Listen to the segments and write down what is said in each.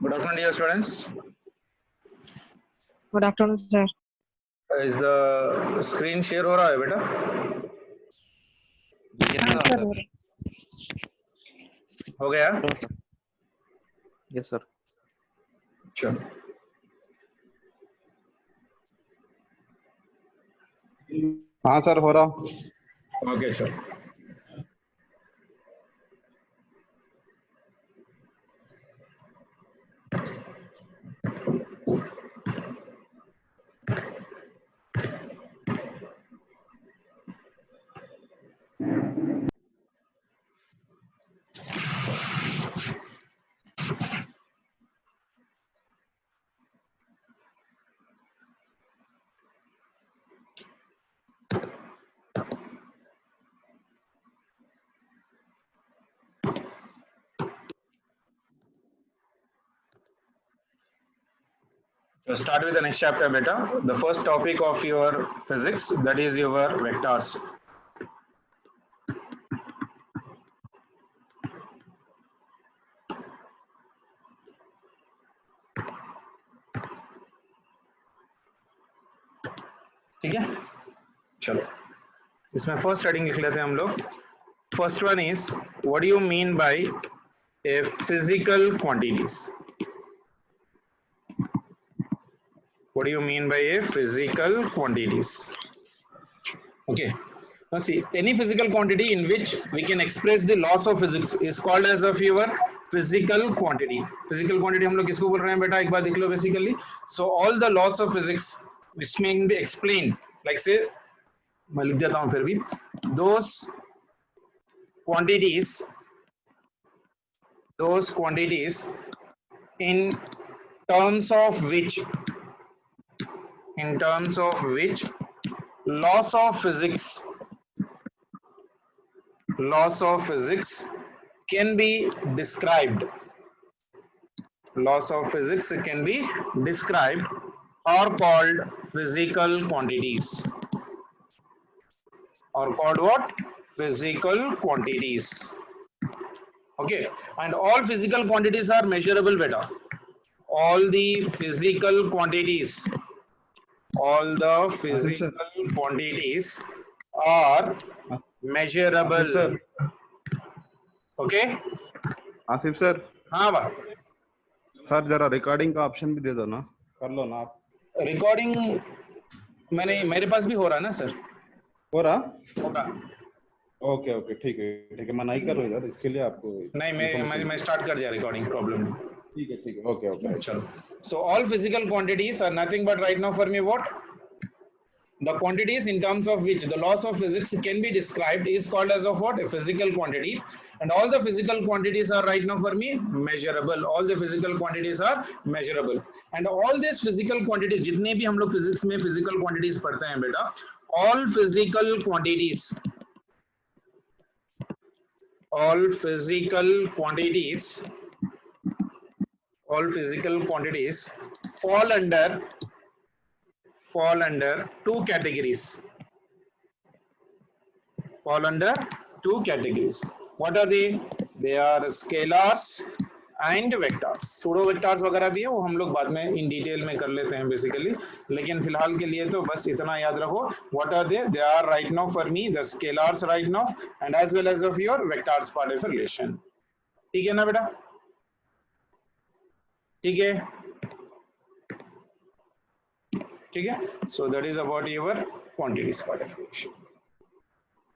Good afternoon, dear students. Good afternoon, sir. Is the screen share हो रहा है बेटा? हाँ सर हो रहा है। हो गया? Yes sir. चलो। हाँ सर हो रहा। Okay sir. So start with the next chapter, beta. The first topic of your physics, that is your vectors. ठीक है, चलो इसमें फर्स्ट हेडिंग लिख लेते हैं हम लोग. First one is what do you mean bye a physical quantities. What do you mean by a physical quantities? Okay. Now see, any physical quantity in which we can express the laws of physics is called as of your physical quantity. Physical quantity हम लोग किसको बोल रहे हैं बेटा, एक बार देख लो basically. So all the laws of physics which may be explained, like say, मैं लिख देता हूँ फिर भी, those quantities in terms of which laws of physics can be described. Laws of physics can be described or called physical quantities. Or called what? Physical quantities. Okay, and all physical quantities are measurable, beta. All the physical quantities are measurable. Okay. Asif sir. हाँ बा. Sir जरा recording का option भी दे दो ना, कर लो ना आप. रिकॉर्डिंग मेरे पास भी हो रहा है ना सर. हो रहा होगा. ओके ओके ठीक है मैं नहीं कर रहा इधर, इसके लिए आपको नहीं मैं स्टार्ट कर दिया रिकॉर्डिंग, प्रॉब्लम नहीं. ठीक है ओके चलो. So all physical quantities are nothing but right now for me what? The quantities in terms of which the laws of physics can be described is called as of what? A physical quantity. And all the physical quantities are right now for me measurable. All the physical quantities are measurable. And all these physical quantities, जितने भी हम लोग physics में physical quantities पढ़ते हैं बेटा, all physical quantities fall under two categories. What are they? They are scalars and vectors. Pseudo vectors वगैरह भी है, वो हम लोग बाद में इन डिटेल में कर लेते हैं बेसिकली, लेकिन फिलहाल के लिए तो बस इतना याद रखो. What are they? They are right now for me the scalars right now and as well as of your vectors part of relation. ठीक है ना बेटा? ठीक है. So that is about your quantities part of relation.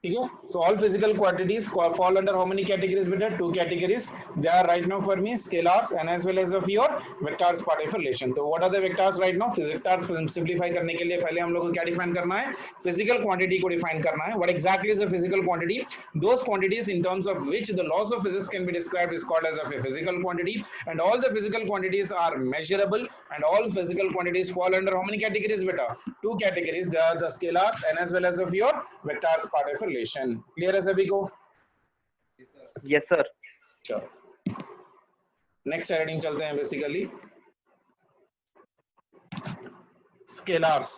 ठीक है. So all physical quantities fall under how many categories बेटा? Two categories. They are right now for me scalars and as well as of your vectors part of relation. तो what are the vectors right now? Vectors simplify करने के लिए पहले हम लोग को क्या डिफाइन करना है? Physical quantity को डिफाइन करना है. What exactly is a physical quantity? Those quantities in terms of which the laws of physics can be described is called as of a physical quantity. And all the physical quantities are measurable. And all physical quantities fall under how many categories beta? Two categories. They are the scalars and as well as of your vectors part of relation. Clear है सभी को? Yes sir. चलो next heading चलते हैं basically. Scalars.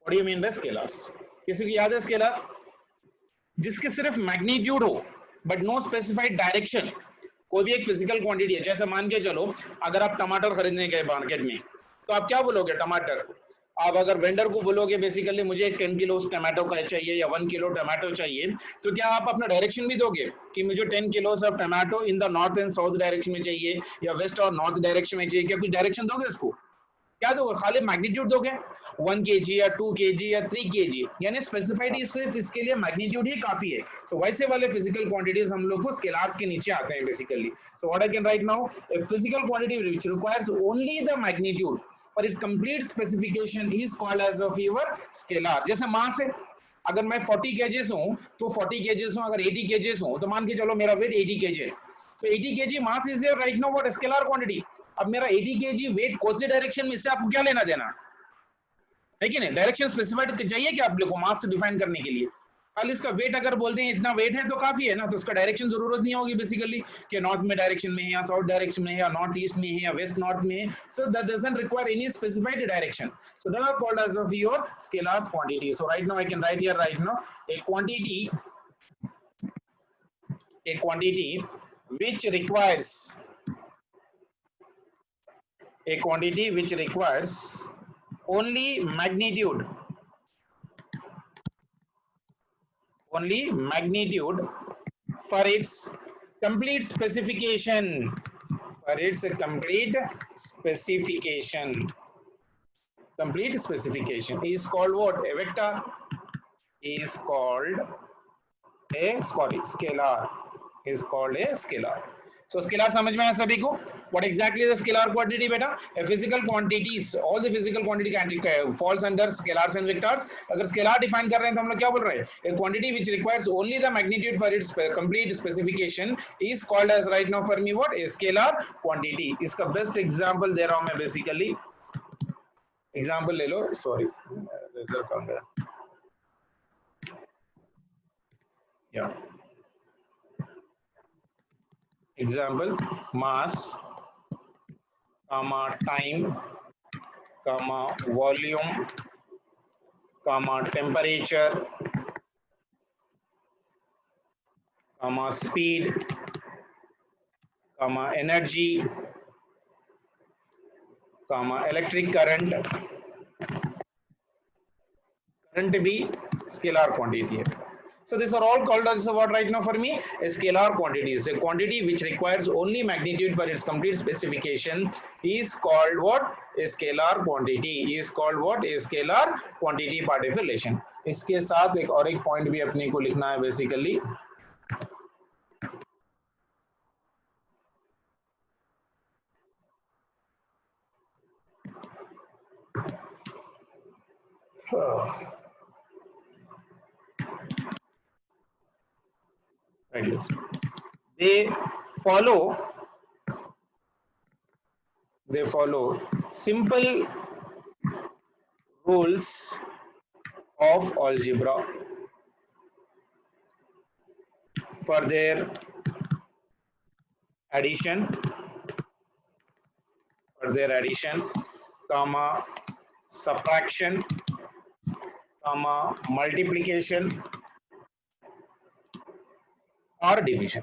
What do you mean by scalars? किसी को याद है स्केलर? जिसके सिर्फ मैग्नीट्यूड हो, बट नो स्पेसिफाइड डायरेक्शन। कोई भी एक फिजिकल क्वांटिटी है, जैसे मान के चलो अगर आप टमाटर खरीदने गए मार्केट में, तो आप क्या बोलोगे? टमाटर। आप अगर वेंडर को बोलोगे बेसिकली मुझे 10 किलो टमाटो का चाहिए या 1 किलो टमाटो चाहिए, तो क्या आप अपना डायरेक्शन भी दोगे कि मुझे 10 kilo of tomato in the north and south direction में चाहिए या वेस्ट और नॉर्थ डायरेक्शन में चाहिए? क्या कुछ डायरेक्शन दोगे उसको? क्या दोगे? खाली मैग्नीट्यूड दोगे, 1 केजी या 2 केजी या 3 केजी, यानी स्पेसिफाइड सिर्फ इसके लिए मैग्नीट्यूड ही काफी है। सो वैसे वाले फिजिकल क्वांटिटीज हम लोग को स्केलर्स के नीचे आते हैं basically. So what I can right now, a physical quantity which requires only the magnitude for its complete specification is called as of your scalar। जैसे मास है, अगर मैं 40 kgs हूं तो 40 kgs हूं, अगर 80 kgs हूं तो मान के चलो मेरा वेट 80 kg है, तो 80 kg mass is right now what scalar quantity. अब मेरा 80 kg वेट कौन सी डायरेक्शन में, इससे आपको क्या लेना देना है कि नहीं? डायरेक्शन स्पेसिफाइड चाहिए क्या आप लोग को मास डिफाइन करने के लिए? खाली इसका वेट अगर बोलते हैं इतना वेट है तो काफी है ना, तो उसका डायरेक्शन जरूरत नहीं होगी बेसिकली कि नॉर्थ में डायरेक्शन में है या साउथ डायरेक्शन में है या नॉर्थ ईस्ट में है या वेस्ट नॉर्थ में है। So that doesn't require any specified direction. So that are called as of your scalars quantity. So right now I can write here right now a quantity which requires only magnitude for its complete specification is called what? A vector is called a scalar। So scalar समझ में आया सभी को? What exactly is a scalar quantity बेटा? A physical quantities, all the physical quantity falls under scalars and vectors। अगर scalar define कर रहे हैं तो हम लोग क्या बोल रहे हैं? A quantity which requires only the magnitude for its complete specification is called as right now for me what? A scalar quantity। इसका best example दे रहा हूं मैं basically। example ले लो, sorry result कम गया। Yeah। example mass comma time comma volume comma temperature comma speed comma energy comma electric current भी scalar quantity है। So these are all called as what right now for me? A scalar quantity is a quantity which requires only magnitude for its complete specification is called what? A scalar quantity is called what? A scalar quantity by definition। इसके साथ एक और एक point भी अपने को लिखना है basically. They follow simple rules of algebra for their addition, comma subtraction, comma multiplication और डिवीजन।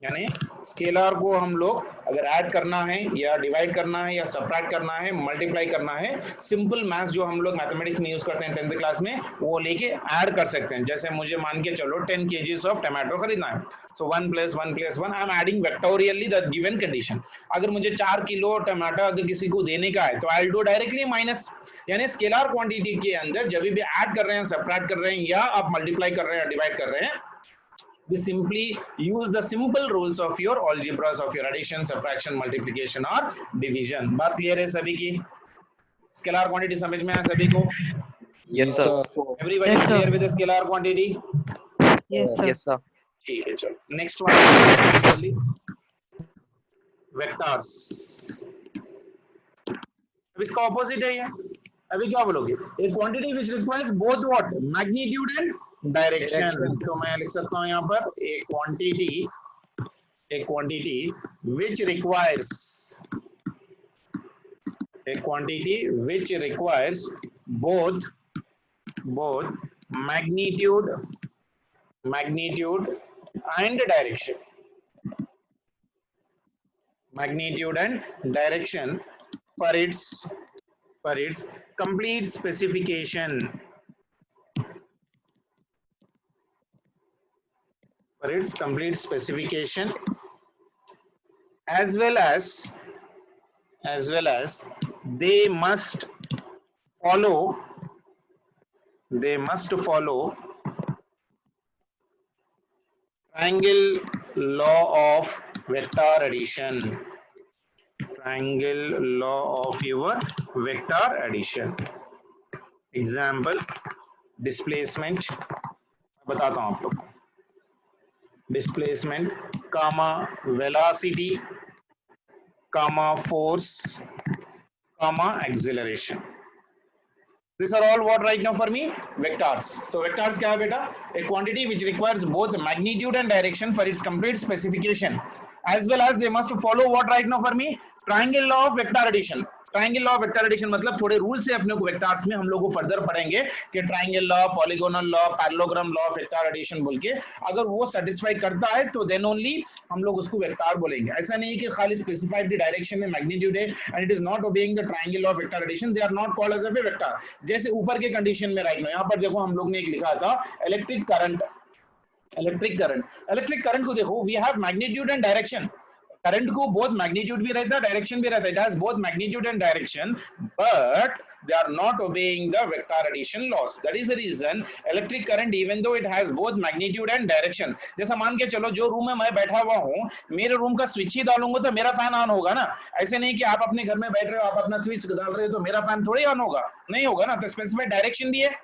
यानी स्केलर को हम लोग अगर ऐड करना है या डिवाइड करना है या सबट्रैक्ट करना है, मल्टीप्लाई करना है, सिंपल मैथ्स जो हम लोग मैथमेटिक्स में यूज करते हैं 10th क्लास में, वो लेके ऐड कर सकते हैं। जैसे मुझे मान के चलो 10 kgs ऑफ टमाटो खरीदना है, सो 1 + 1 + 1 I am adding vectorially the given condition. अगर मुझे 4 किलो टमाटर अगर किसी को देने का है तो I will do directly minus. यानी स्केलर क्वांटिटी के अंदर जब भी ऐड कर रहे हैं, सबट्रैक्ट कर रहे हैं या आप मल्टीप्लाई कर रहे हैं, डिवाइड कर रहे हैं, we simply use the simple rules of your algebras of your addition, subtraction, multiplication or division। बात क्लियर है सभी की? स्केलर क्वांटिटी समझ में आया सभी को? Yes sir। Everybody Yes, is sir. clear with the scalar quantity? Yes, sir. Yes sir। ठीक है, चलो नेक्स्ट वन, वेक्टर्स। अब इसका ऑपोजिट है ये। अभी क्या बोलोगे? ए quantity which requires both what? Magnitude and direction. तो मैं लिख सकता हूं यहां पर ए quantity which requires both magnitude magnitude and direction. Magnitude and direction for its complete specification. For its complete specification, as well as they must follow triangle law of vector addition. Triangle law of your vector addition. Example, displacement बताता हूं आप लोग. Displacement, comma velocity, comma force, comma acceleration. These are all what right now for me? Vectors. So vectors क्या है बेटा? A quantity which requires both magnitude and direction for its complete specification, as well as they must follow what right now for me? Triangle law of vector addition. Triangle law of vector addition मतलब थोड़े rule से अपने को vectors में हम लोग को further पढ़ेंगे कि triangle law, polygonal law, parallelogram law of vector addition बोल के, अगर वो सेटिस्फाई करता है तो देन ओनली हम लोग उसको वेक्टर बोलेंगे. ऐसा नहीं कि खाली स्पेसिफाइड डायरेक्शन में मैग्नीट्यूड है and it is not obeying the triangle law of vector addition, they are not called as a vector. जैसे ऊपर के कंडीशन में राइट में यहाँ पर देखो हम लोग ने एक लिखा था इलेक्ट्रिक करंट को देखो, we have magnitude and direction. Current को बोथ मैग्नीट्यूड भी रहता है, डायरेक्शन भी रहता है. It has both magnitude and direction, but they are not obeying the vector addition laws. That is the reason electric current, even though it has both magnitude and direction. जैसा मान के चलो जो रूम में मैं बैठा हुआ हूँ, मेरे रूम का स्विच ही डालूंगा तो मेरा फैन ऑन होगा ना. ऐसे नहीं कि आप अपने घर में बैठ रहे हो, आप अपना स्विच डाल रहे हो तो मेरा फैन थोड़ी ऑन होगा, नहीं होगा ना. तो स्पेसिफाइड डायरेक्शन भी है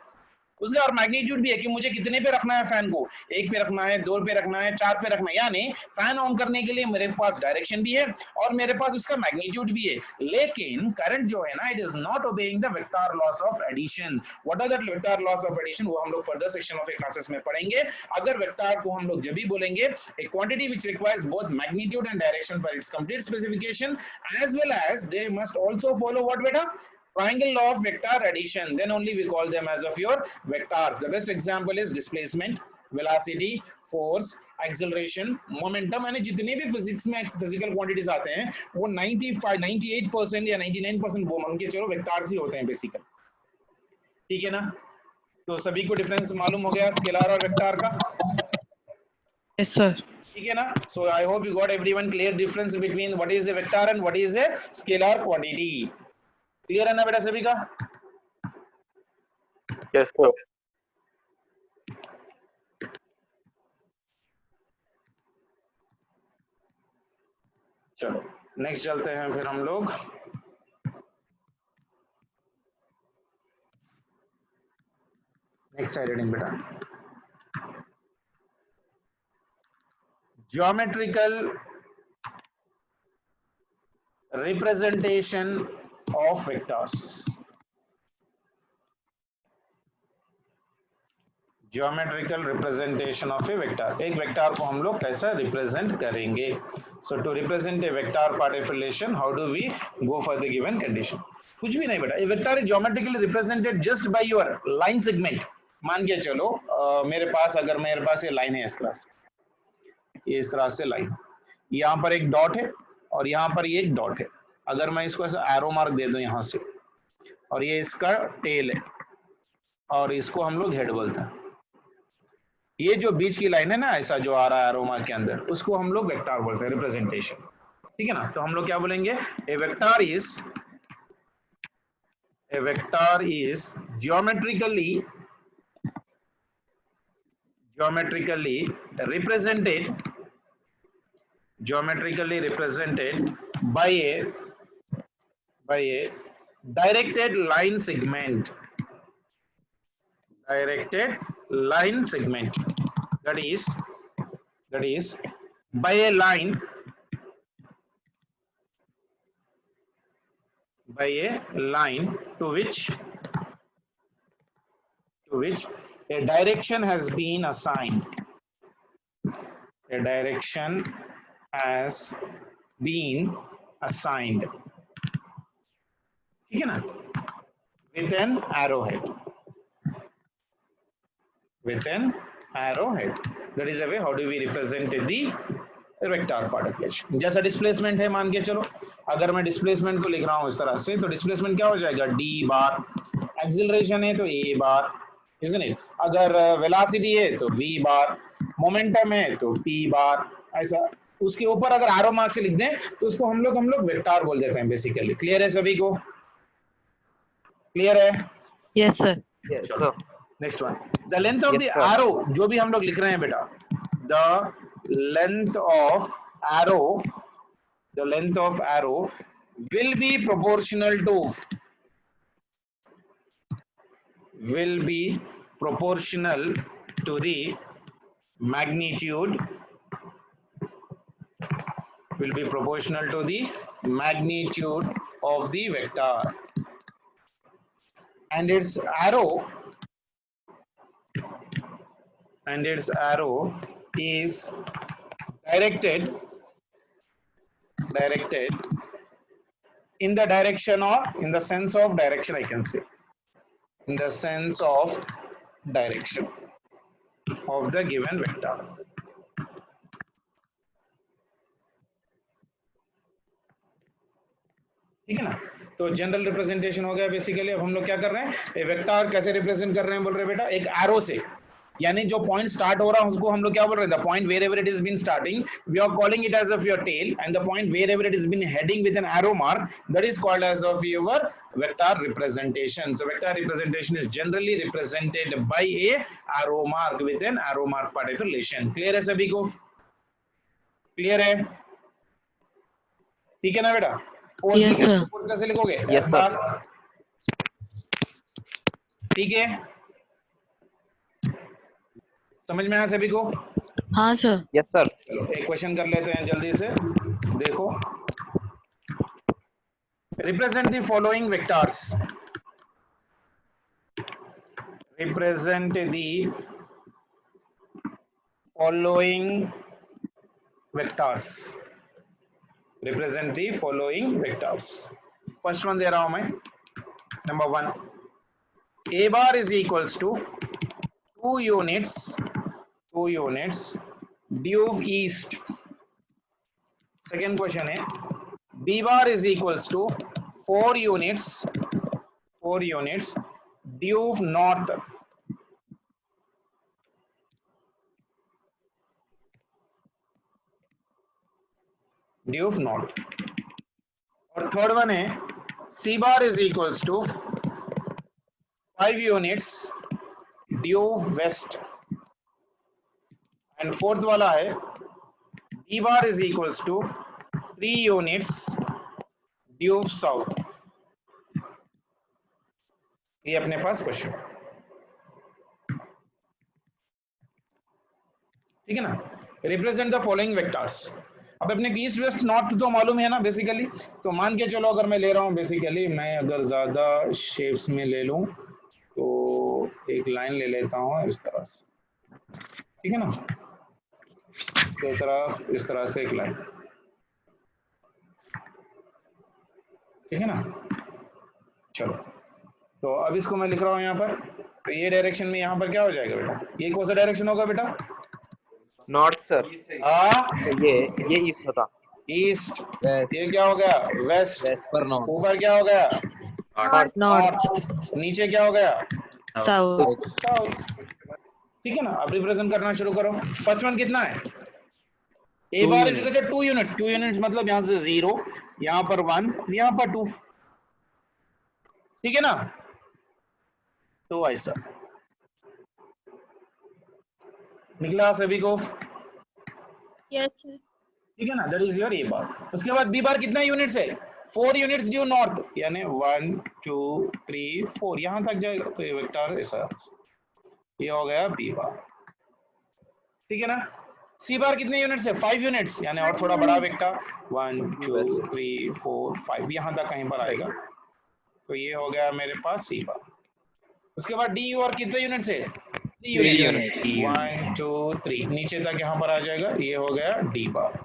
उसका और मैग्नीट्यूड भी है कि मुझे कितने पे रखना है फैन को, 1 पे रखना है, 2 पे रखना है, 4 पे रखना है. यानी फैन ऑन करने के लिए मेरे पास डायरेक्शन भी है और मेरे पास उसका मैग्नीट्यूड भी है. लेकिन करंट जो है ना, it is not obeying the vector laws of addition. What are the vector laws of addition, वो हम लोग फर्दर सेक्शन ऑफ क्लासेस में पढ़ेंगे. अगर वेक्टर को हम लोग जब भी बोलेंगे a quantity which requires both magnitude and direction for its complete specification, as well as they must also follow what बेटा, triangle law of vector addition, then only we call them as of your vectors. The best example is displacement, velocity, force, acceleration, momentum. यानी जितने भी physics में physical quantities आते हैं वो 98% या 99% वो मान के चलो वेक्टर्स ही होते हैं बेसिकली. ठीक है ना. तो सभी को डिफरेंस मालूम हो गया स्केलर और वेक्टर का? Yes, sir. ठीक है ना. So I hope you got everyone clear difference between what is a vector and what is a scalar quantity. Clear है ना बेटा सभी का? Yes, sir. चलो नेक्स्ट चलते हैं फिर हम लोग. नेक्स्ट साइड हेडिंग बेटा, geometrical representation of vectors. Geometrical representation of a vector. एक वेक्टर को हम लोग कैसा रिप्रेजेंट करेंगे? So to represent a vector part of relation, how do we go for the given condition? कुछ भी नहीं बेटा. A vector is geometrically represented just by your line segment. मान के चलो मेरे पास ये लाइन है इस तरह से, ये इस तरह से लाइन, यहाँ पर एक डॉट है और यहाँ पर ये एक डॉट है. अगर मैं इसको ऐसा एरो मार्क दे दूं यहाँ से, और ये इसका टेल है और इसको हम लोग हेड बोलते हैं. ये जो बीच की लाइन है ना ऐसा जो आ रहा है एरो मार्क के अंदर, उसको हम लोग वेक्टर बोलते हैं, रिप्रेजेंटेशन. ठीक है ना. तो हम लोग क्या बोलेंगे, a vector is geometrically represented by a directed line segment. That is by a line to which a direction has been assigned. ठीक है ना. with an arrowhead. arrowhead. That is the way how do we represent the vector particulation. जैसा displacement है मान के चलो, अगर मैं डिस्प्लेसमेंट को लिख रहा हूं इस तरह से, तो डिस्प्लेसमेंट क्या हो जाएगा, डी बार. एक्सिलरेशन है तो ए बार, isn't it? अगर वेलोसिटी है तो वी बार, मोमेंटम है तो पी बार. ऐसा उसके ऊपर अगर एरो मार्क से लिख दें तो उसको हम लोग वेक्टर बोल देते हैं बेसिकली. क्लियर है सभी को? क्लियर है? Yes, sir. Yes, sir. Next one, the length of the Yes, sir. Arrow, जो भी हम लोग लिख रहे हैं बेटा, the length of arrow, the length of arrow will be proportional to the magnitude, will be proportional to the magnitude of the vector, and its arrow is directed in the direction, or in the sense of direction, I can say, in the sense of direction of the given vector. ठीक है ना? तो general representation हो गया basically. अब हम लोग क्या कर रहे हैं, ए वेक्टर कैसे रिप्रेजेंट कर रहे हैं बोल रहे हैं बेटा, एक एरो से, यानी जो पॉइंट स्टार्ट हो रहा है उसको हम लोग क्या बोल रहे हैं, the point wherever it is been starting, we are calling it as of your tail, and the point wherever it is been heading with an arrow mark, that is called as of your vector representation. So vector representation is generally represented by a arrow mark with an arrow mark particulation. Clear है सभी को? Clear है? ठीक है ना बेटा? Yes, sir. Force कैसे लिखोगे? Yes, sir. ठीक है, समझ में आया सभी को? हाँ sir. Yes, sir. चलो एक क्वेश्चन कर लेते हैं जल्दी से. देखो, represent the following vectors. Represent the following vectors. Represent the following vectors. First one दे रहा हूं मैं, number 1, a bar is equals to 2 units due east. Second question है, b bar is equals to 4 units due north. Due north. और third one है, c bar is equals to 5 units due west. And fourth वाला है, d bar is equals to 3 units due south. ये अपने पास question, ठीक है ना? Represent the following vectors. अब अपने ईस्ट वेस्ट नॉर्थ तो मालूम है ना बेसिकली, तो मान के चलो अगर मैं ले रहा हूं बेसिकली, मैं अगर ज्यादा शेप्स में ले लूं तो एक लाइन ले लेता हूं इस तरह से, ठीक है ना? इसके तरफ इस तरह से एक लाइन, ठीक है ना? चलो, तो अब इसको मैं लिख रहा हूं यहाँ पर, तो ये डायरेक्शन में यहाँ पर क्या हो जाएगा बेटा, ये कौन सा डायरेक्शन होगा बेटा? North sir. ये ईस्ट होता. ईस्ट. ये क्या हो गया? वेस्ट. ऊपर क्या हो गया? North. नीचे क्या हो गया? South. साउथ. ठीक है ना? अब रिप्रेजेंट करना शुरू करो. फर्स्ट वन कितना है? A bar is equal to 2 units. 2 units मतलब यहाँ से 0, यहाँ पर 1, यहाँ पर 2. ठीक है ना? तो ऐसा निकला सभी को? Yes, sir. ठीक है ना? दैट इज योर ए बार. उसके बाद बी बार कितना यूनिट्स है? 4 यूनिट्स ड्यू नॉर्थ, यानी 1 2 3 4 यहां तक जाएगा, तो ये वेक्टर ऐसा, ये हो गया बी बार. ठीक है ना? सी बार कितने यूनिट्स है? 5 यूनिट्स, यानी और थोड़ा बड़ा वेक्टर, 1 2 3 4 5 यहां तक कहीं पर आएगा, तो ये हो गया मेरे पास सी बार. उसके बाद डी और कितने यूनिट्स है? 3 यूनिट, 1 2 3 नीचे तक यहाँ पर आ जाएगा, ये हो गया डी बार.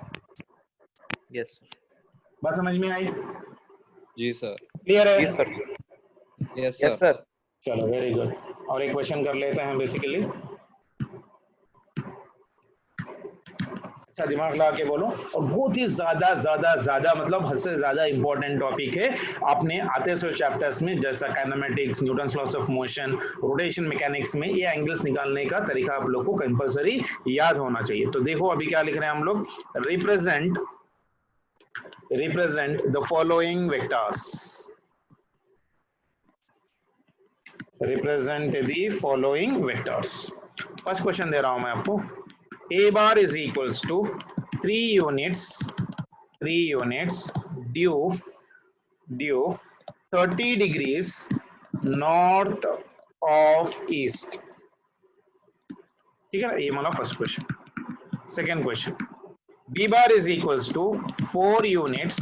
यस बात समझ में आई? जी सर. क्लियर है? Yes sir. Yes yes sir. Sir. चलो वेरी गुड. और एक क्वेश्चन कर लेते हैं बेसिकली. अच्छा दिमाग लगा के बोलो। और बहुत ही ज्यादा मतलब हद से ज्यादा इंपॉर्टेंट टॉपिक है। आपने आते से चैप्टर्स में जैसा kinematics, Newton's loss of motion, rotation mechanics में ये एंगल्स निकालने का तरीका आप लोग को कंपलसरी याद होना चाहिए। तो देखो अभी क्या लिख रहे हैं हम लोग, represent the following vectors, represent the following vectors. First question दे रहा हूं मैं आपको। A bar is equals to 3 units due 30 degrees north of east। ठीक है ना, ये हमारा first question. Second question, B bar is equals to 4 units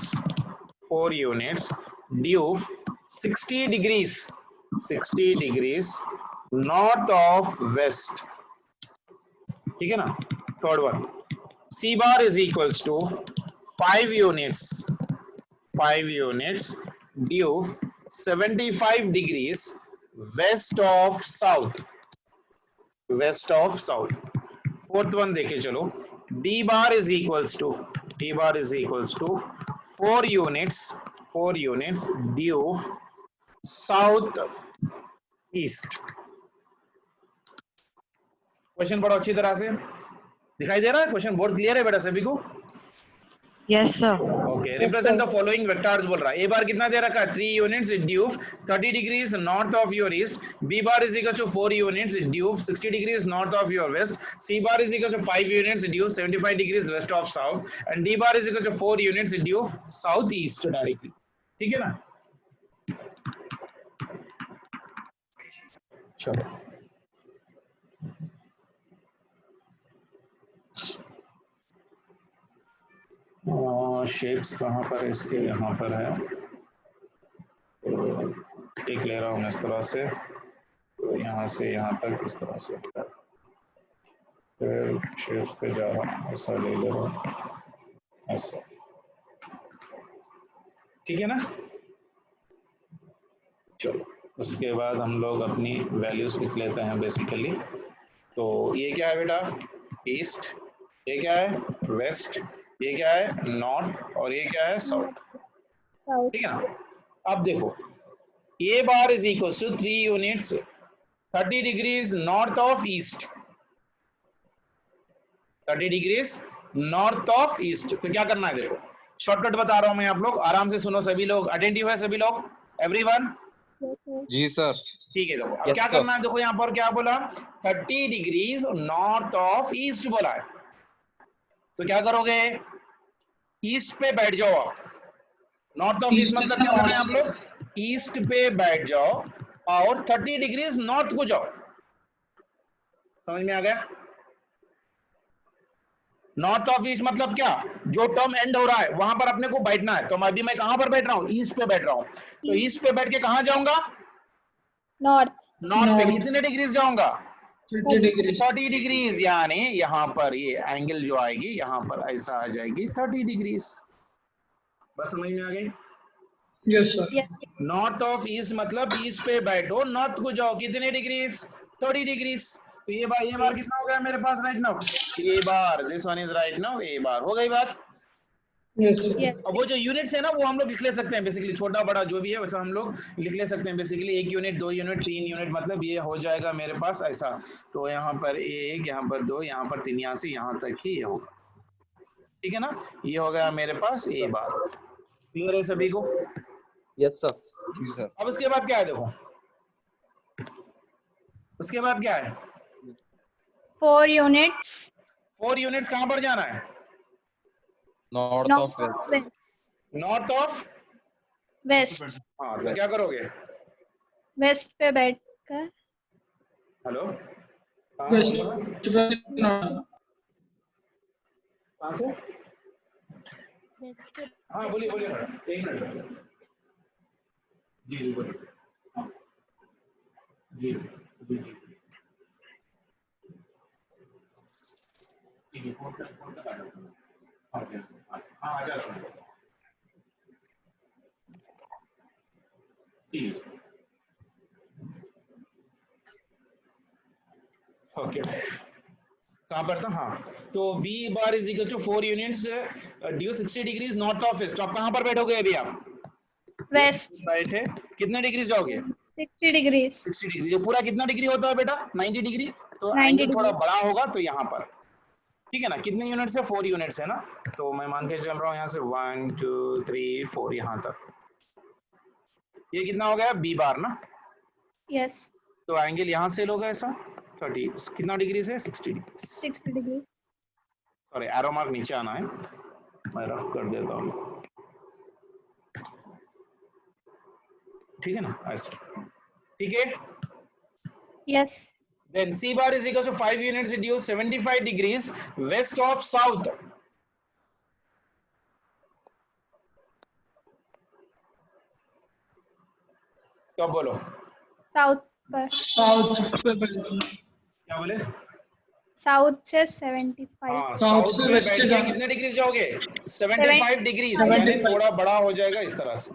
due 60 degrees north of west। ठीक है ना। Third one, C bar is equals to 5 units due 75 degrees west of south। Fourth one देखे चलो, D bar is equals to 4 units due south east। Question पढ़ो अच्छी तरह से, दिखाई दे रहा है क्वेश्चन? बोर्ड क्लियर है बेटा सभी को? Yes, sir. Okay, represent the following vectors बोल रहा है। ए बार कितना दे रखा है? 3 units due 30 degrees north of your east. B bar is equal to 4 units due 60 degrees north of your west. C bar is equal to 5 units due 75 degrees west of south. And D bar is equal to 4 units due south east directly. ठीक है ना। चलो shapes कहाँ पर है इसके? यहाँ पर है। तो एक ले रहा हूँ मैं इस तरह से, तो यहाँ से यहाँ तक इस तरह से, फिर शेप्स पे जा रहा हूँ, ऐसा ले रहा हूँ, ऐसा। ठीक है ना। चलो उसके बाद हम लोग अपनी वैल्यूज लिख लेते हैं बेसिकली। तो ये क्या है बेटा? ईस्ट। ये क्या है? वेस्ट। ये क्या है? नॉर्थ। और ये क्या है? साउथ। ठीक है ना। अब देखो, a bar is equal to 3 units 30 degrees north of east. 30 degrees north of east. तो क्या करना है? देखो शॉर्टकट बता रहा हूं मैं, आप लोग आराम से सुनो। सभी लोग अटेंटिव है? सभी लोग? एवरीवन? जी सर। ठीक है। देखो अब Yes, क्या sir. करना है, देखो यहाँ पर क्या बोला, 30 डिग्रीज नॉर्थ ऑफ ईस्ट बोला है। तो क्या करोगे? ईस्ट पे बैठ जाओ आप। नॉर्थ ऑफ ईस्ट मतलब क्या कर रहे हैं आप लोग? ईस्ट पे बैठ जाओ और 30 डिग्रीज नॉर्थ को जाओ। समझ में आ गया? नॉर्थ ऑफ ईस्ट मतलब क्या? जो टर्म एंड हो रहा है वहां पर अपने को बैठना है। तो अभी मैं कहां पर बैठ रहा हूं? ईस्ट पे बैठ रहा हूं। तो ईस्ट पे बैठ के कहां जाऊंगा? नॉर्थ। नॉर्थ पे कितने डिग्रीज जाऊंगा? 30 डिग्रीज। यानी यहाँ पर ये एंगल जो आएगी यहाँ पर ऐसा आ जाएगी 30 डिग्रीज। बस समझ में आ गई? Yes sir. Yes. North of east मतलब ईस्ट पे बैठो, नॉर्थ को जाओ, कितने डिग्रीज? 30 डिग्रीज। तो ये बार कितना हो गया मेरे पास right now? A bar, this one is right now a bar. हो गई बात? Yes sir. Yes. अब वो जो यूनिट्स है ना वो हम लोग लिख ले सकते हैं बेसिकली, छोटा बड़ा जो भी है वैसा हम लोग लिख ले सकते हैं बेसिकली। 1 यूनिट, 2 यूनिट, 3 यूनिट, मतलब ये हो जाएगा मेरे पास ऐसा। तो यहाँ पर 1, यहाँ पर 2, यहाँ पर 3, यहाँ से यहाँ तक ही ये होगा। ठीक है ना। ये हो गया मेरे पास ए बार। क्लियर है सभी को? Yes, sir. जी सर। अब उसके बाद क्या है देखो, उसके बाद क्या है? 4 units फोर यूनिट्स कहां पर जाना है? North of west. North of west. हाँ। तो क्या करोगे? वेस्ट पे बैठकर हेलो, वेस्ट कहां से? हाँ बोलिए बोलिए मैडम, 1 मिनट। जी जी बोलिए। हाँ। जी जी जी। ठीक है, फोन तक आ जाओ। हाँ आ जाओ। ठीक है। ओके, कहाँ पर था? हाँ, तो B bar is equal to 4 units due 60 degrees north of east. तो आप कहाँ पर बैठोगे अभी? आप वेस्ट बैठे कितने डिग्री जाओगे? 60 डिग्रीज 60 डिग्री। ये पूरा कितना डिग्री होता है बेटा? 90 डिग्री। तो 90 एंगल थोड़ा डिग्री बड़ा होगा तो यहाँ पर, ठीक है ना? कितने यूनिट्स है? 4 यूनिट्स है ना। तो मैं मान के चल रहा हूँ यहाँ से 1 2 3 4 यहाँ तक। ये कितना हो गया? बी बार ना। यस तो एंगल यहाँ से लोगे ऐसा 30 कितना डिग्री से? 60 degree. 60 degree sorry, arrow mark नीचे आना है, मैं रफ कर देता हूँ, ठीक है ना? ऐसा, ठीक है। Yes Then C bar is equal to 5 units reduce 75 degrees west of south. तो बोलो साउथ पर साउथ पे बैठ के, क्या बोले? साउथ से 75 हाँ, साउथ साउथ से में वेस्ट बैठ के जाना। कितने डिग्री जाओगे? 75 डिग्री, यानी 75 थोड़ा बड़ा हो जाएगा इस तरह से,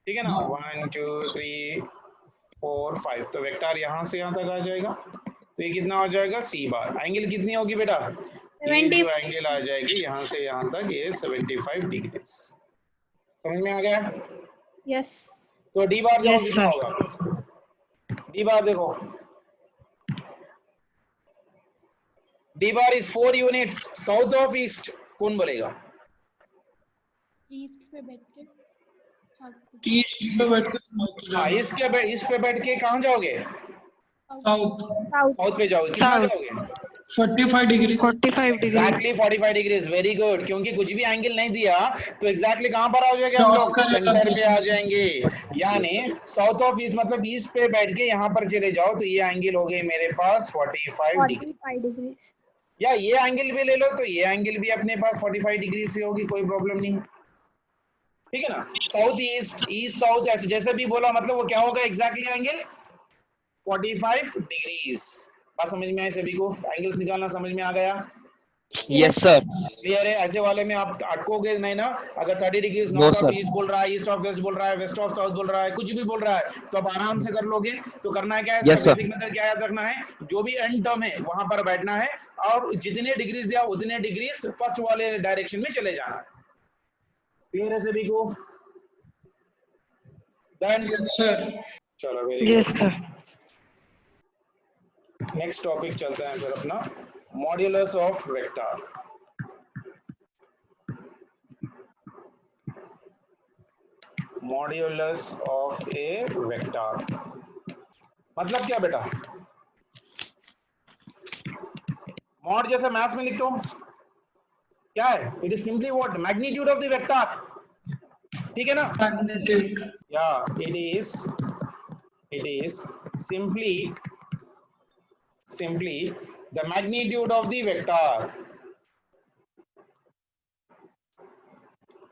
ठीक है ना? हाँ। 1 2 3 4 5, तो वेक्टर यहाँ से यहाँ तक आ जाएगा। तो ये कितना हो जाएगा? सी बार। एंगल कितनी होगी बेटा? ये 70 जो एंगल आ जाएगी यहाँ से यहाँ तक, ये 75 डिग्री। समझ में आ गया? यस तो डी बार देखो Yes, कितना sir. होगा? डी बार देखो, D bar is 4 units south of east. कौन बोलेगा? ईस्ट पे बैठ के ईस्ट पे बैठ के साउथ हाँ, जाना। ईस्ट पे बैठ के कहाँ जाओगे? साउथ साउथ साउथ पे जाओगे। कितना South. जाओगे? 45 degree 45 degree. Exactly 45 degrees. Very good. क्योंकि कुछ भी एंगल नहीं दिया तो एग्जैक्टली कहाँ पर आ जाएंगे हम Cross लोग? कर लेगा सेंटर पे बीच आ में से। जाएंगे। यानी साउथ ऑफ ईस्ट मतलब ईस्ट पे बैठ के यहाँ पर चले जाओ तो ये एंगल हो गए मेरे पास 45 डिग्री। 45 डिग्रीज या ये एंगल भी ले लो तो ये एंगल भी अपने पास 45 डिग्री से होगी, कोई प्रॉब्लम नहीं, ठीक है ना? साउथ ईस्ट, ईस्ट साउथ, ऐसे जैसे भी बोला मतलब वो क्या होगा एग्जैक्टली एंगल? 45 डिग्रीज। बात समझ में आई सभी को? एंगल्स निकालना समझ में आ गया? Yes, sir. क्लियर है? ऐसे वाले में आप अटकोगे नहीं ना। अगर 30 degrees No, north of sir. East बोल रहा है, ईस्ट ऑफ वेस्ट बोल रहा है, वेस्ट ऑफ साउथ बोल रहा है, कुछ भी बोल रहा है तो आप आराम से कर लोगे। तो करना है क्या है? Yes, sir. बेसिक मेथड क्या याद रखना है? जो भी एंड टर्म है वहां पर बैठना है और जितने डिग्रीज दिया उतने डिग्रीज फर्स्ट वाले डायरेक्शन में चले जाना है। क्लियर है सभी को? Done? सर। चलो very Yes, sir. Next topic चलते हैं फिर अपना, modulus of vector. Modulus of a vector मतलब क्या बेटा? मॉड जैसे मैथ्स में लिखते हो क्या है? It is simply what? Magnitude of the vector, ठीक है ना? मैग्नीट्यूड या it is simply the magnitude of the vector,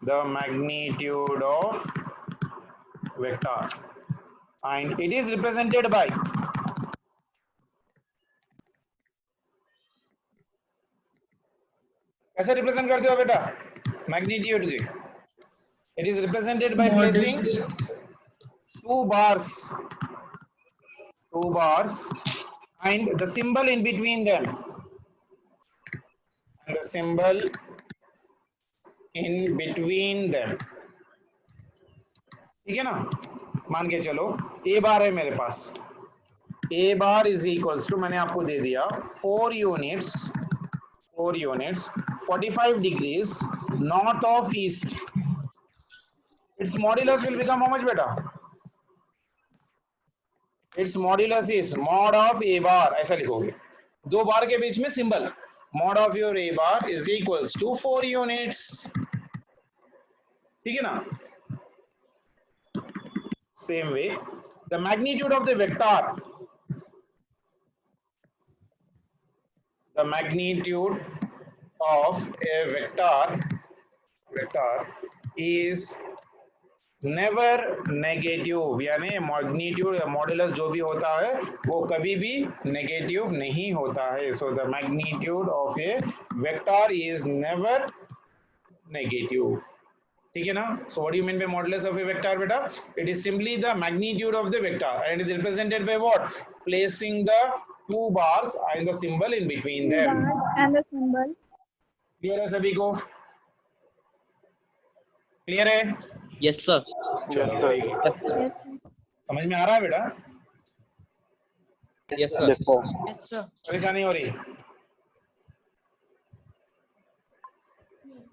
the magnitude of vector, and it is represented by कैसे रिप्रेजेंट करते हो बेटा मैग्नीट्यूड की? It is represented by placing two bars and the symbol in between them, and the symbol in between them, ठीक है ना? मान के चलो a बार है मेरे पास, a bar is equals to, मैंने आपको दे दिया 4 units 45 degrees north of east. Its modulus will become how much बेटा? Its modulus is mod of a bar, ऐसा लिखोगे। दो बार के बीच में symbol, mod of your a bar is equals to 4 units, ठीक है ना? Same way the magnitude of the vector, the magnitude of a vector is never negative, यानी मैग्नीट्यूड मॉड्यूलस जो भी होता है वो कभी भी नेगेटिव नहीं होता है। So the magnitude of a vector is never negative, ठीक है ना? So what do you mean by modulus of a vector बेटा? It is simply the magnitude of the vector and it is represented by what? Placing the 2 bars and the symbol in between them. And the symbol. Clear है सभी को? Clear है? Yes, sir. चलो very good. Yes, sir. समझ में आ रहा है बेटा? Yes, sir. Yes, sir. परेशानी हो रही?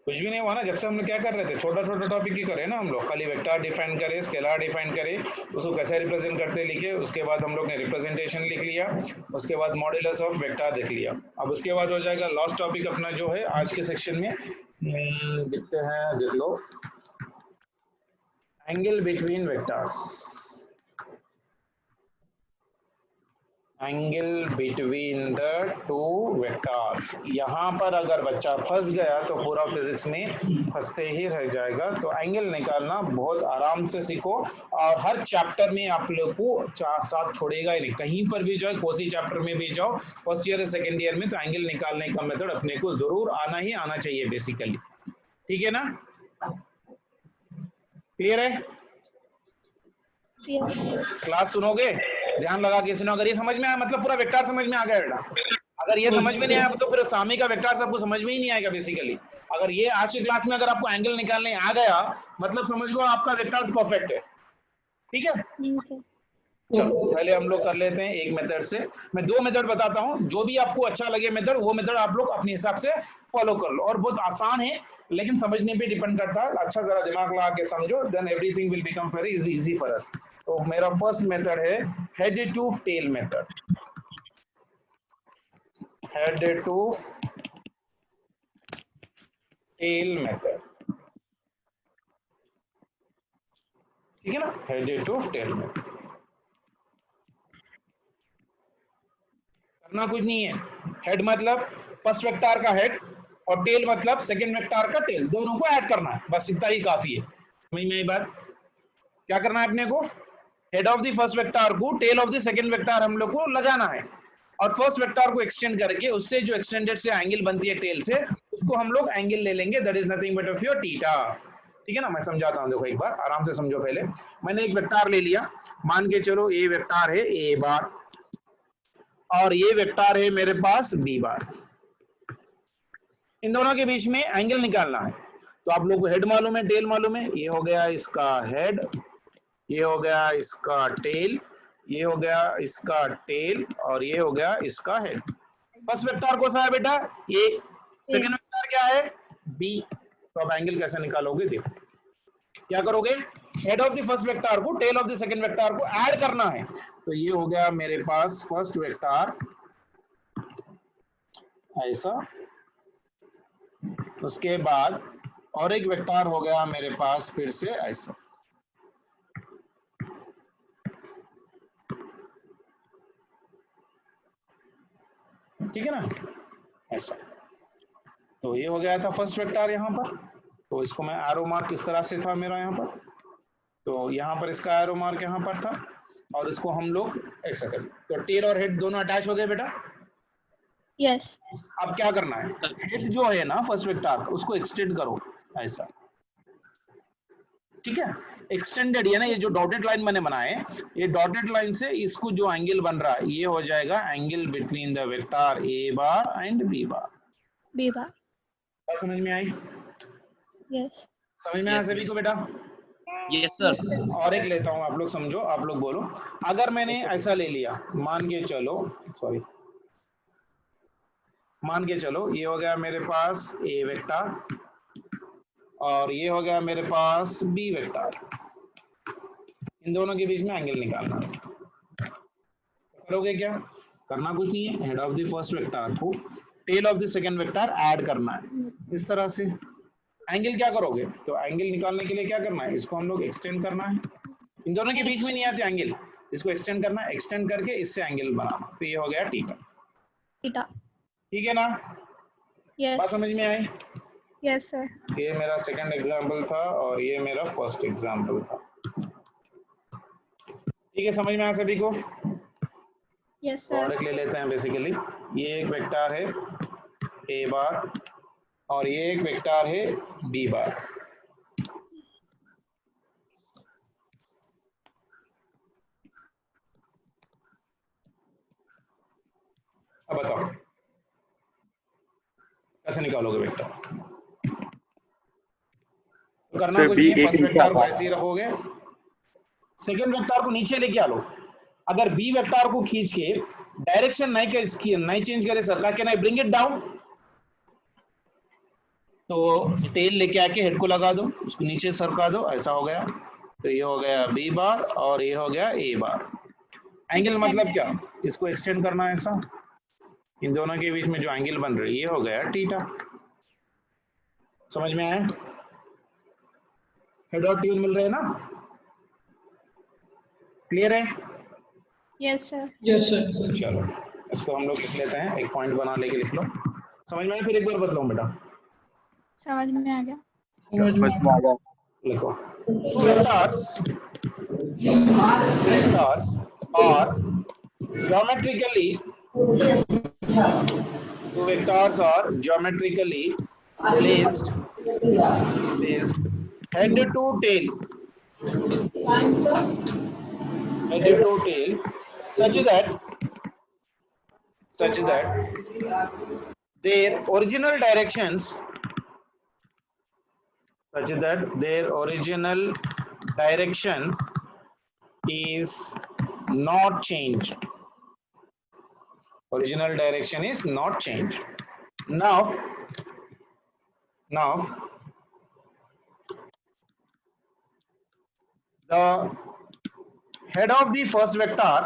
कुछ भी नहीं हुआ ना, जब से हम लोग क्या कर रहे थे, छोटा छोटा टॉपिक ही करे ना हम लोग, खाली वेक्टर डिफाइन करे, स्केलर डिफाइन करे, उसको कैसे रिप्रेजेंट करते लिखे, उसके बाद हम लोग ने रिप्रेजेंटेशन लिख लिया, उसके बाद मॉड्यूलस ऑफ वेक्टर देख लिया। अब उसके बाद हो जाएगा लास्ट टॉपिक अपना जो है आज के सेक्शन में, देखते हैं, देख लो, angle between vectors. Angle between the two vectors. यहाँ पर अगर बच्चा फंस गया तो पूरा फिजिक्स में फंसते ही रह जाएगा। तो एंगल निकालना बहुत आराम से सीखो, और हर चैप्टर में आप लोग को साथ छोड़ेगा ही नहीं, कहीं पर भी जाओ, कोई चैप्टर में भी जाओ, फर्स्ट ईयर या सेकेंड ईयर में, तो एंगल निकालने का मेथड अपने को जरूर आना ही आना चाहिए बेसिकली। ठीक है ना? क्लियर है? Yes. क्लास सुनोगे, ध्यान लगा के सुनो। अगर ये समझ में आया मतलब पूरा वेक्टर समझ में आ गया बेटा। अगर ये समझ में नहीं आया तो फिर सामी का वेक्टर सबको समझ में ही नहीं आएगा बेसिकली। अगर ये आज की क्लास में अगर आपको एंगल निकालने आ गया मतलब समझ लो आपका वेक्टर्स परफेक्ट है। ठीक है? Yes, sir. चलो पहले हम लोग कर लेते हैं एक मेथड से। मैं 2 मेथड बताता हूँ, जो भी आपको अच्छा लगे मेथड, वो मेथड आप लोग अपने हिसाब से फॉलो कर लो। और बहुत आसान है लेकिन समझने पे डिपेंड करता है। अच्छा जरा दिमाग लगा के समझो, then everything will become very easy for us. तो मेरा फर्स्ट मेथड है head to tail method. Head to tail method, ठीक है ना? हेड टू टेल मेथड करना कुछ नहीं है। हेड मतलब फर्स्ट वेक्टर का हेड और टेल मतलब सेकंड वेक्टर का टेल, दोनों को ऐड करना है, बस इतना ही काफी है। समझ में आई बात? क्या करना है अपने को? Head of the first vector को tail of the second vector हम लोग को लगाना है, और फर्स्ट वेक्टर को एक्सटेंड करके उससे जो एक्सटेंडेड से एंगल बनती है टेल से, उसको हम लोग एंगल ले लेंगे, that is nothing but of your theta. ठीक है ना? मैं समझाता हूं, देखो एक बार आराम से समझो। पहले मैंने एक वेक्टर ले लिया, मान के चलो ये वेक्टर है ए बार और ये वेक्टर है मेरे पास बी बार। इन दोनों के बीच में एंगल निकालना है। तो आप लोग को हेड मालूम है, टेल मालूम है, ये हो गया इसका हेड, ये हो गया इसका टेल, ये हो गया इसका टेल, और ये हो गया इसका हेड। फर्स्ट वेक्टर कौन सा है बेटा? ये। सेकंड वेक्टर क्या है? बी। तो अब एंगल कैसे निकालोगे? देखो क्या करोगे, head of the first vector को tail of the second vector को ऐड करना है। तो ये हो गया मेरे पास फर्स्ट वेक्टर ऐसा, उसके बाद और एक वेक्टर हो गया मेरे पास फिर से ऐसा। ठीक है ना? ऐसा। तो ये हो गया था फर्स्ट वेक्टर यहाँ पर। तो इसको मैं एरो मार्क इस तरह से था मेरा यहाँ पर, तो यहाँ पर इसका एरो मार्क यहाँ पर था, और इसको हम लोग ऐसा करें। तो टेल और हेड दोनों अटैच हो गए बेटा। Yes. अब क्या करना है, हेड जो है ना फर्स्ट वेक्टर, उसको एक्सटेंड करो ऐसा। ठीक है? एक्सटेंडेड, है ना, ये जो डॉटेड लाइन मैंने बनाए, ये डॉटेड लाइन से इसको जो एंगल बन रहा है ये हो जाएगा angle between the vector A bar and B bar. B bar. बात समझ में आई? Yes. समझ में आया सभी को बेटा? Yes, sir. और एक लेता हूं, आप लोग समझो, आप लोग बोलो। अगर मैंने ऐसा ले लिया, मान के चलो, सॉरी, मान के चलो ये हो गया मेरे पास ए वेक्टर और ये हो गया मेरे पास बी वेक्टर। इन दोनों के बीच में एंगल निकालना है। करोगे क्या? करना कुछ नहीं है, head of the first vector को tail of the second vector add करना है इस तरह से। एंगल क्या करोगे? तो एंगल निकालने के लिए क्या करना है, इसको हम लोग एक्सटेंड करना है। इन दोनों के बीच में नहीं आते एंगल, इसको एक्सटेंड करना है, एक्सटेंड करके इससे एंगल बनाना। तो ये हो गया थीटा। Theta. ठीक है ना? Yes. बात समझ में आई? Yes, sir. ये मेरा सेकंड एग्जांपल था और ये मेरा फर्स्ट एग्जांपल था। ठीक है, समझ में आया सभी को? Yes, sir. प्रोडक्ट ले लेते हैं बेसिकली। ये एक वेक्टर है ए बार और ये एक वेक्टर है बी बार। अब बताओ कैसे निकालोगे वेक्टर? तो करना कुछ नहीं, फर्स्ट वेक्टर को ऐसे ही रखोगे, सेकंड वेक्टर को नीचे लेके आ लो। अगर बी वेक्टर को खींच के डायरेक्शन नहीं चेंज करे sir, can I bring it down? तो टेल लेके आके हेड को लगा दो, उसको नीचे सरका दो, ऐसा हो गया। तो ये हो गया बी बार और ये हो गया ए बार। एंगल मतलब क्या? इसको एक्सटेंड करना है ऐसा, इन दोनों के बीच में जो एंगल बन रही है ये हो गया थीटा। समझ में आया? हेड और टेल मिल रहे हैं ना? क्लियर है? Yes, sir. Yes, sir. चलो इसको हम लोग लिख लेते हैं, एक पॉइंट बना लेके लिख लो। समझ में आया? फिर एक बार बतलाऊं बेटा, समझ में आ गया। समझ में आ गया। लिखो। Vectors are geometrically placed head to tail such that their original direction is not changed. Original direction is not changed. Now the head of the first vector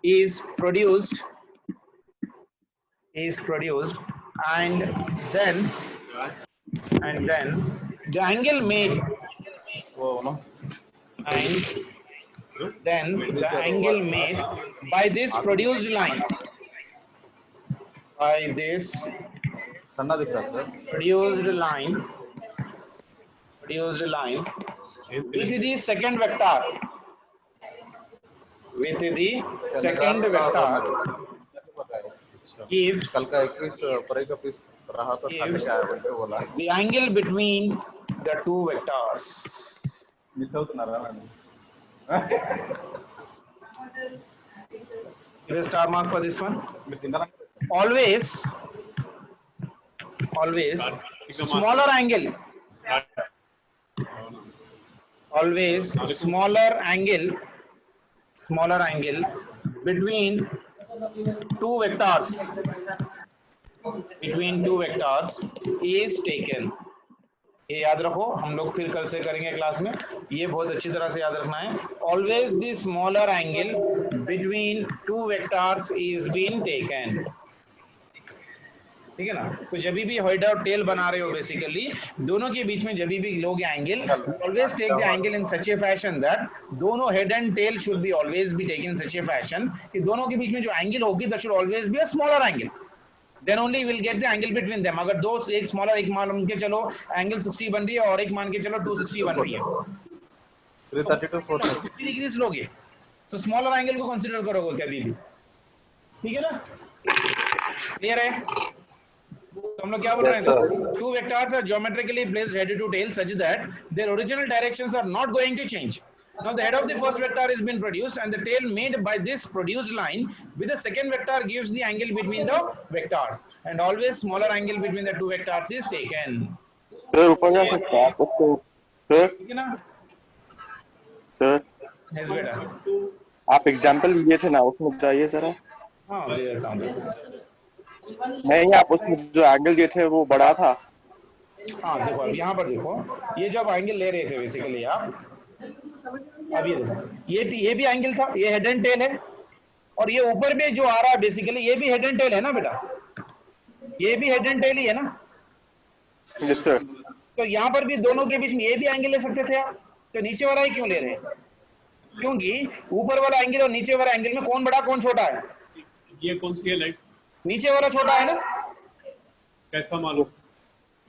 is produced and then the angle made by this produced line सन्ना दिख रहा है sir. produced line with the second vector gives कल का 21 परे का piece रहा तो खाने क्या है बोलते बोला the angle between the two vectors. मिलता तो ना रहा मैंने Give a star mark for this one. मैं दिन रात Always smaller angle between two vectors is taken. ये याद रखो, हम लोग फिर कल से करेंगे क्लास में, ये बहुत अच्छी तरह से याद रखना है। Always the smaller angle between two vectors is being taken. ठीक है ना? तो जब भी हेड और टेल बना रहे हो बेसिकली दोनों के बीच में जब भी लोगे angle, always take the angle in such a fashion that दोनों head and tail should be always be taken in such a fashion कि दोनों के बीच में जो एंगल होगी that should always be a smaller angle, then only will get the angle between them. अगर दो एक स्मॉलर, एक मान के चलो एंगल 60 बन रही है और एक मान के चलो 260 बन रही है, 332 430 60 डिग्री लोगे तो स्मॉलर एंगल को कंसीडर करोगे कभी भी, ठीक है ना? क्लियर है? तो हम लोग क्या बोल रहे हैं? Two vectors are geometrically placed head to tail such that their original directions are not going to change. Now the head of the first vector has been produced and the tail made by this produced line with the second vector gives the angle between the vectors and always smaller angle between the two vectors is taken. Sir ऊपर जा सकते हैं आप उसको sir? ठीक है ना? Sir Yes बेटा। आप एग्जांपल दिए थे ना उसमें चाहिए सर? हाँ दे देता हूँ। नहीं आप उसमें जो एंगल दिए थे वो बड़ा था। हाँ देखो अब यहाँ पर देखो, ये जब एंगल ले रहे थे बेसिकली आप, अब ये देखो ये भी एंगल था, ये हेड एंड टेल है और ये ऊपर में जो आ रहा है बेसिकली ये भी हेड एंड टेल है ना बेटा, ये भी हेड एंड टेल ही है ना? Yes sir. तो यहाँ पर भी दोनों के बीच में ये भी एंगल ले सकते थे आप, तो नीचे वाला ही क्यों ले रहे हैं? क्योंकि ऊपर वाला एंगल और नीचे वाला एंगल में कौन बड़ा कौन छोटा है? ये कौन सी है लाइट? नीचे वाला छोटा है ना? कैसा मालूम?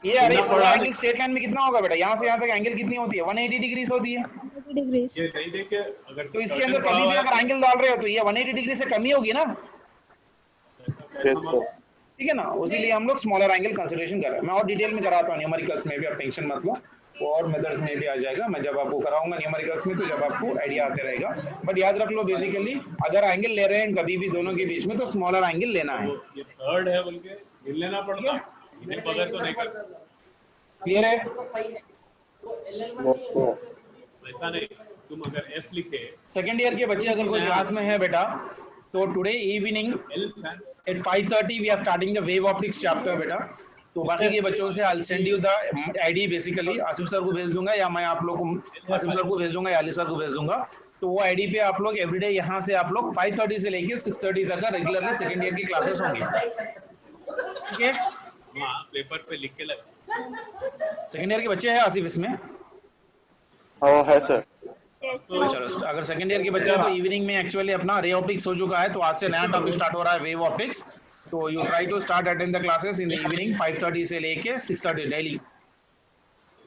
ये अरे एंगल स्ट्रेट लाइन में कितना होगा बेटा? यहाँ से यहाँ तक एंगल कितनी होती है? 180 डिग्री होती है। 180 degrees. ये नहीं देखे अगर तो इसके अंदर कभी भी अगर एंगल डाल रहे हो तो ये 180 डिग्री से कम ही होगी ना, यस सर। ठीक है ना? उसीलिए हम लोग स्मॉलर एंगल कंसीडरेशन कर रहे हैं। मैं और डिटेल में कराता हूँ न्यूमेरिकल्स में भी, आप टेंशन मत लो, और मेथड्स में भी आ जाएगा। मैं जब आपको कराऊंगा न्यूमेरिकल्स में तो जब आपको आइडिया आते रहेगा। बट याद रख लो बेसिकली अगर एंगल ले रहे हैं कभी भी दोनों के बीच में तो स्मॉलर एंगल लेना है। तो ये थर्ड है बोल के गिन लेना पड़ता, इन्हें बगैर तो नहीं करता। क्लियर है? ऐसा नहीं, तुम अगर एफ लिखे सेकेंड ईयर के बच्चे अगर कोई क्लास में है बेटा तो today evening at 5:30 we are starting the wave optics chapter बेटा। तो बाकी के बच्चों से I send you the ID basically Asif sir को भेज दूंगा या मैं आप लोग को आसिफ सर को भेज दूंगा या अली सर को भेज दूंगा। तो वो आईडी पे आप लोग एवरीडे यहाँ से आप लोग 5:30 से लेके 6:30 तक का रेगुलरली सेकेंड ईयर की क्लासेस होंगी। ठीक है? हाँ पेपर पे लिख के लगा। सेकेंड ईयर के बच्चे हैं आसिफ इसमें? हाँ है सर। तो चलो अगर सेकंड ईयर के बच्चे हैं तो इवनिंग में एक्चुअली अपना रे ऑप्टिक्स हो चुका है तो आज से नया टॉपिक स्टार्ट हो रहा है वेव ऑप्टिक्स। तो you try to start attend the classes in the evening 5:30 से लेके 6:30 डेली।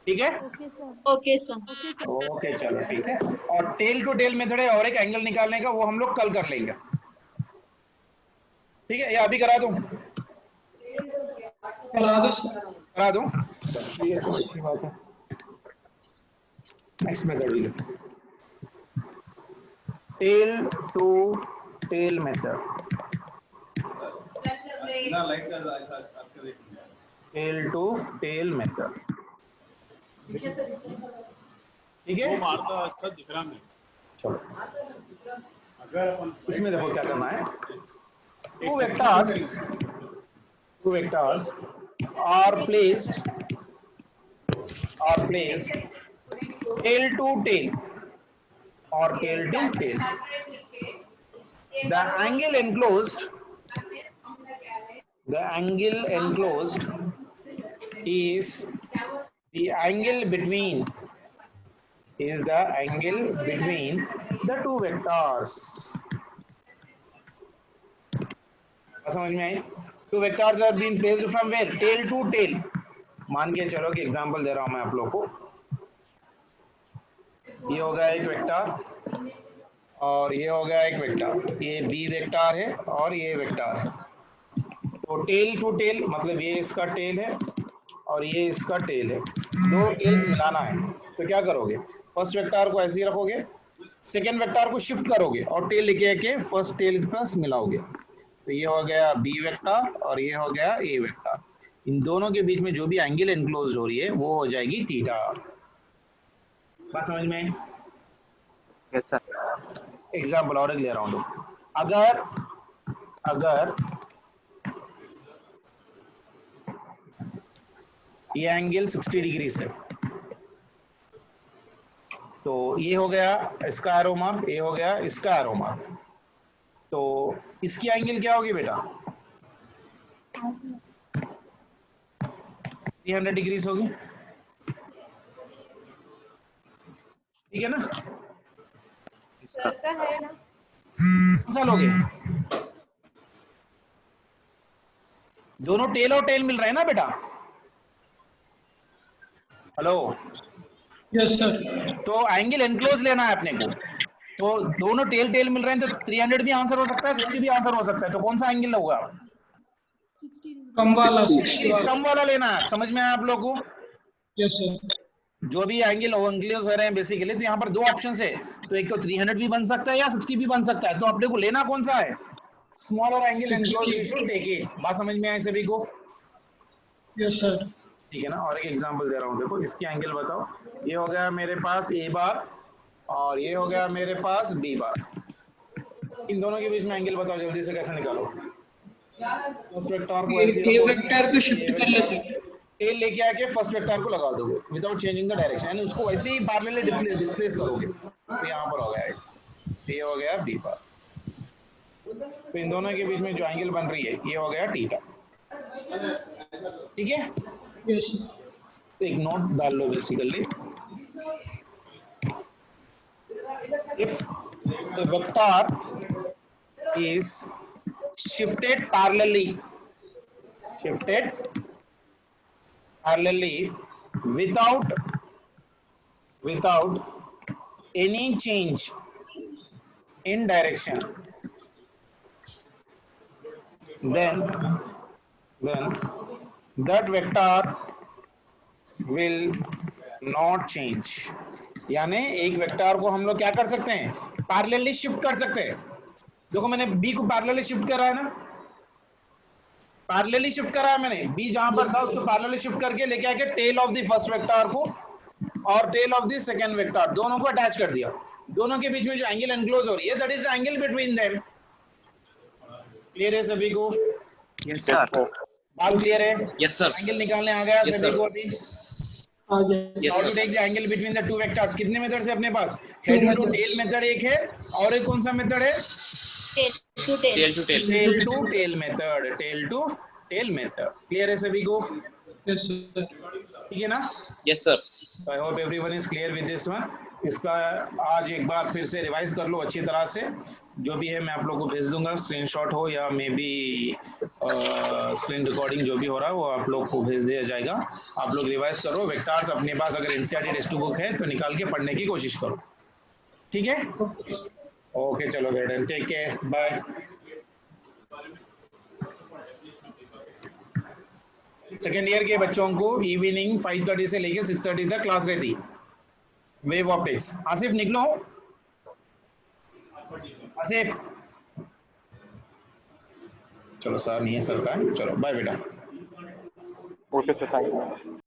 ठीक है? Okay sir. ओके चलो ठीक है। और टेल टू टेल मेथड है और एक एंगल निकालने का, वो हम लोग कल कर लेंगे। ठीक है? या अभी करा दूं? करा दूं? ठीक है अच्छी बात है। Next method tail to tail method. Tail to tail method. ठीक है? वो मारता अच्छा दिख रहा मैं। चलो अगर अपन इसमें देखो क्या करना है। Two vectors are placed tail to tail or tail to tail. The angle enclosed is the angle between the two vectors. समझ में आई? Two vectors are being placed from where? Tail to tail. मान के चलो कि example दे रहा हूं मैं आप लोग को। ये हो गया एक वेक्टर और ये हो गया एक वेक्टर। ये बी वेक्टर है और ये वेक्टर है। तो टेल टू टेल मतलब ये इसका टेल है और ये इसका टेल है। दो टेल्स मिलाना है तो क्या करोगे? फर्स्ट वेक्टर को ऐसे ही रखोगे, सेकेंड वेक्टर को शिफ्ट करोगे और टेल लेके आके फर्स्ट टेल के पास मिलाओगे। तो ये हो गया बी वेक्टर और ये हो गया ए वेक्टर। इन दोनों के बीच में जो भी एंगल एनक्लोज हो रही है वो हो जाएगी थीटा। बात समझ में? Yes sir. एग्जाम्पल और एक ले रहा हूं। अगर ये एंगल 60 डिग्री से, तो ये हो गया इसका एरो मार्क, ये हो गया इसका एरो मार्क। तो इसकी एंगल क्या होगी बेटा? 300 डिग्री होगी। ठीक है ना? कौन सा लोगे? दोनों टेल और टेल मिल रहे हैं ना बेटा? हेलो? Yes sir. तो एंगल एनक्लोज लेना है अपने को। तो दोनों टेल टेल मिल रहे हैं तो 300 भी आंसर हो सकता है, 60 भी आंसर हो सकता है। तो कौन सा एंगल होगा? कम वाला 60 वाला। कम वाला लेना है। समझ में आया आप लोगों को? Yes sir. जो भी एंगल एनक्लोज हो रहे हैं बेसिकली, तो यहाँ पर दो ऑप्शन है। तो एक तो 300 भी बन सकता है या 60 भी बन सकता है। तो अपने को लेना कौन सा है? Smaller angle enclose we should take it. बात समझ में आए सभी को? Yes sir. ठीक है ना? और एक एग्जांपल दे रहा हूँ, देखो इसकी एंगल बताओ। ये हो गया मेरे पास ए बार और ये हो गया मेरे पास बी बार। इन दोनों के बीच में एंगल बताओ जल्दी से, कैसे निकालो? फर्स्ट वेक्टर को ऐसे ए वेक्टर को शिफ्ट कर लेते हैं। टेल लेके आके फर्स्ट वेक्टर को लगा दोगे without changing the direction, and उसको वैसे ही पैरेलली डिस्प्लेस करोगे। तो यहाँ पर हो गया ये हो गया बी बार। तो इन दोनों के बीच में जो एंगल बन रही है ये हो गया थीटा। ठीक है? Yes sir. तो एक नोट डाल लो basically, if the vector is shifted parallelly without any change in direction, then that vector will not change, यानी एक वेक्टर को हम लोग क्या कर सकते हैं, पैरेलली शिफ्ट कर सकते हैं। देखो मैंने बी को पैरेलली शिफ्ट करा है ना, पैरेलली शिफ्ट करा है मैंने, बी जहां पर था उसको पैरेलली शिफ्ट करके लेके आके tail of the first vector को और tail of the second vector दोनों को अटैच कर दिया। दोनों के बीच में जो एंगल एनक्लोज हो रही है that is the angle between them. Clear है सभी को? Yes sir. बात क्लियर है? Yes, sir. एंगल निकालने आ गया Yes, सभी sir. को अभी? आ गया। Yes, How to sir. take the angle between the two vectors? कितने मेथड से अपने पास? हेड टू टेल मेथड एक है और एक कौन सा मेथड है? Tail to tail. Tail to tail. Tail to tail method, tail to tail method. Clear है सभी को? Yes sir. ठीक है ना? Yes, sir. I hope everyone is clear with this one. इसका आज एक बार फिर से रिवाइज कर लो अच्छी तरह से, जो भी है मैं आप लोगों को भेज दूंगा, स्क्रीनशॉट हो या मे बी स्क्रीन रिकॉर्डिंग जो भी हो रहा है वो आप लोग को भेज दिया जाएगा। आप लोग रिवाइज करो, वेक्टर्स अपने पास अगर एनसीईआरटी टेक्स्ट बुक है तो निकाल के पढ़ने की कोशिश करो, ठीक है? ओके चलो बेटा, take care, bye. Second year के बच्चों को इवनिंग 5:30 से लेके 6:30 तक क्लास रहती, वेव ऑप्टिक्स। आसिफ निकलो, आसिफ। चलो सर नहीं है सर का, चलो बाय बेटा। Okay sir, thank you.